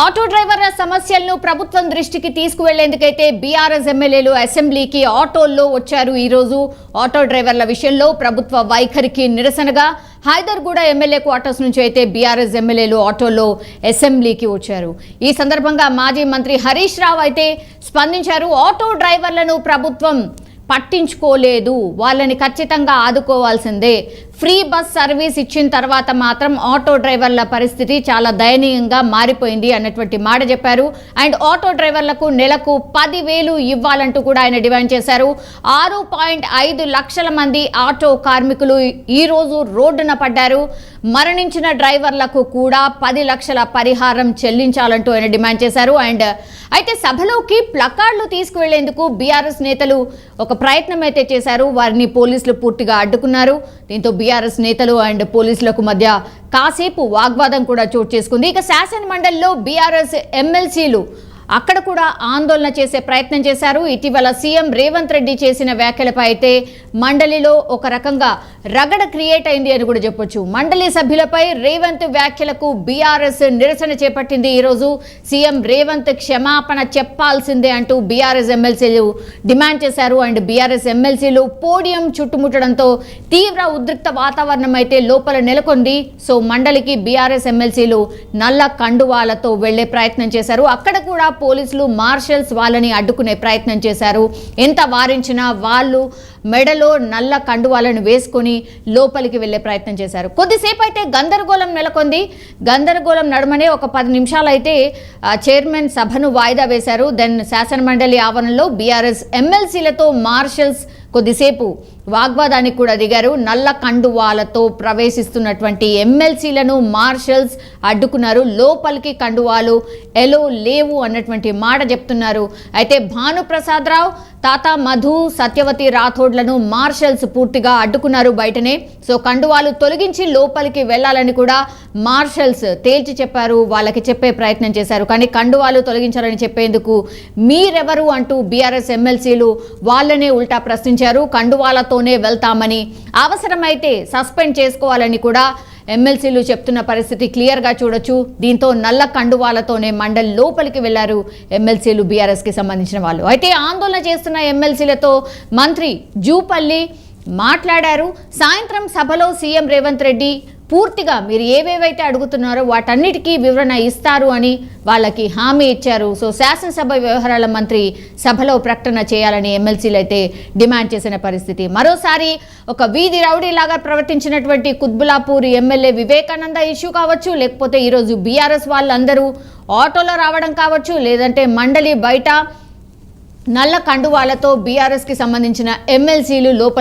Auto డ్రైవర్ల సమస్యలను ప్రభుత్వం దృష్టికి తీసుకువెళ్లేందుకైతే బీఆర్ఎస్ ఎమ్మెల్యేలు అసెంబ్లీకి ఆటోల్లో వచ్చారు. ఈ రోజు ఆటో డ్రైవర్ల విషయంలో ప్రభుత్వ వైఖరికి నిరసనగా హైదర్గూడ ఎమ్మెల్యే క్వార్టర్స్ నుంచి అయితే బీఆర్ఎస్ ఎమ్మెల్యేలు ఆటోల్లో అసెంబ్లీకి వచ్చారు. ఈ సందర్భంగా మాజీ మంత్రి హరీష్ రావు అయితే స్పందించారు. ఆటో డ్రైవర్లను ప్రభుత్వం పట్టించుకోలేదు, వాళ్ళని ఖచ్చితంగా ఆదుకోవాల్సిందే. ఫ్రీ బస్ సర్వీస్ ఇచ్చిన తర్వాత మాత్రం ఆటో డ్రైవర్ల పరిస్థితి చాలా దయనీయంగా మారిపోయింది అన్నటువంటి మాట చెప్పారు. అండ్ ఆటో డ్రైవర్లకు నెలకు 10,000 ఇవ్వాలంటూ కూడా ఆయన డిమాండ్ చేశారు. 6.5 లక్షల మంది ఆటో కార్మికులు ఈరోజు రోడ్డున పడ్డారు. మరణించిన డ్రైవర్లకు కూడా 10 లక్షల పరిహారం చెల్లించాలంటూ ఆయన డిమాండ్ చేశారు. అండ్ అయితే సభలోకి ప్లకార్డులు తీసుకువెళ్లేందుకు బీఆర్ఎస్ నేతలు ఒక ప్రయత్నం అయితే చేశారు. వారిని పోలీసులు పూర్తిగా అడ్డుకున్నారు. దీంతో బీఆర్ఎస్ నేతలు అండ్ పోలీసులకు మధ్య కాసేపు వాగ్వాదం కూడా చోటు చేసుకుంది. ఇక శాసన మండలిలో బీఆర్ఎస్ ఎమ్మెల్సీలు అక్కడ కూడా ఆందోళన చేసే ప్రయత్నం చేశారు. ఇటీవల సీఎం రేవంత్ రెడ్డి చేసిన వ్యాఖ్యలపై అయితే మండలిలో ఒక రకంగా రగడ క్రియేట్ అయింది అని కూడా చెప్పొచ్చు. మండలి సభ్యులపై రేవంత్ వ్యాఖ్యలకు బీఆర్ఎస్ నిరసన చేపట్టింది. ఈరోజు సీఎం రేవంత్ క్షమాపణ చెప్పాల్సిందే అంటూ బీఆర్ఎస్ ఎమ్మెల్సీలు డిమాండ్ చేశారు. అండ్ బీఆర్ఎస్ ఎమ్మెల్సీలు పోడియం చుట్టుముట్టడంతో తీవ్ర ఉద్రిక్త వాతావరణం అయితే లోపల నెలకొంది. సో మండలికి బీఆర్ఎస్ ఎమ్మెల్సీలు నల్ల కండువాలతో వెళ్లే ప్రయత్నం చేశారు. అక్కడ కూడా పోలీసులు మార్షల్స్ వాళ్ళని అడ్డుకునే ప్రయత్నం చేశారు. ఎంత వారించినా వాళ్ళు మెడలో నల్ల కండువాలను వేసుకొని లోపలికి వెళ్లే ప్రయత్నం చేశారు. కొద్దిసేపు అయితే గందరగోళం నెలకొంది. గందరగోళం నడుమనే ఒక 10 నిమిషాలు అయితే చైర్మన్ సభను వాయిదా వేశారు. దెన్ శాసనమండలి ఆవరణలో బీఆర్ఎస్ ఎమ్మెల్సీలతో మార్షల్స్ కొద్దిసేపు వాగ్వాదానికి కూడా దిగారు. నల్ల కండువాలతో ప్రవేశిస్తున్నటువంటి ఎమ్మెల్సీలను మార్షల్స్ అడ్డుకున్నారు. లోపలికి కండువాలు ఎలో లేవు అన్నటువంటి మాట చెప్తున్నారు. అయితే భానుప్రసాద్ రావు, తాతా మధు, సత్యవతి రాథోడ్లను మార్షల్స్ పూర్తిగా అడ్డుకున్నారు బయటనే. సో కండువాలు తొలగించి లోపలికి వెళ్లాలని కూడా మార్షల్స్ తేల్చి చెప్పారు. వాళ్ళకి చెప్పే ప్రయత్నం చేశారు. కానీ కండువాలు తొలగించాలని చెప్పేందుకు మీరెవరు అంటూ బీఆర్ఎస్ ఎమ్మెల్సీలు వాళ్ళనే ఉల్టా ప్రశ్నించారు. కండువాలతోనే వెళ్తామని, అవసరమైతే సస్పెండ్ చేసుకోవాలని కూడా ఎమ్మెల్సీలు చెప్తున్న పరిస్థితి క్లియర్గా చూడొచ్చు. దీంతో నల్ల కండువాలతోనే మండలి లోపలికి వెళ్లారు ఎమ్మెల్సీలు, బీఆర్ఎస్కి సంబంధించిన వాళ్ళు. అయితే ఆందోళన చేస్తున్న ఎమ్మెల్సీలతో మంత్రి జూపల్లి మాట్లాడారు. సాయంత్రం సభలో సీఎం రేవంత్ రెడ్డి పూర్తిగా మీరు ఏవేవైతే అడుగుతున్నారో వాటన్నిటికీ వివరణ ఇస్తారు అని వాళ్ళకి హామీ ఇచ్చారు. సో శాసనసభ వ్యవహారాల మంత్రి సభలో ప్రకటన చేయాలని ఎమ్మెల్సీలు అయితే డిమాండ్ చేసిన పరిస్థితి. మరోసారి ఒక వీధి రౌడీలాగా ప్రవర్తించినటువంటి కుత్బులాపూర్ ఎమ్మెల్యే వివేకానంద ఇష్యూ కావచ్చు, లేకపోతే ఈరోజు బీఆర్ఎస్ వాళ్ళందరూ ఆటోలో రావడం కావచ్చు, లేదంటే మండలి బయట నల్ల కండువాలతో బీఆర్ఎస్కి సంబంధించిన ఎమ్మెల్సీలు లోపల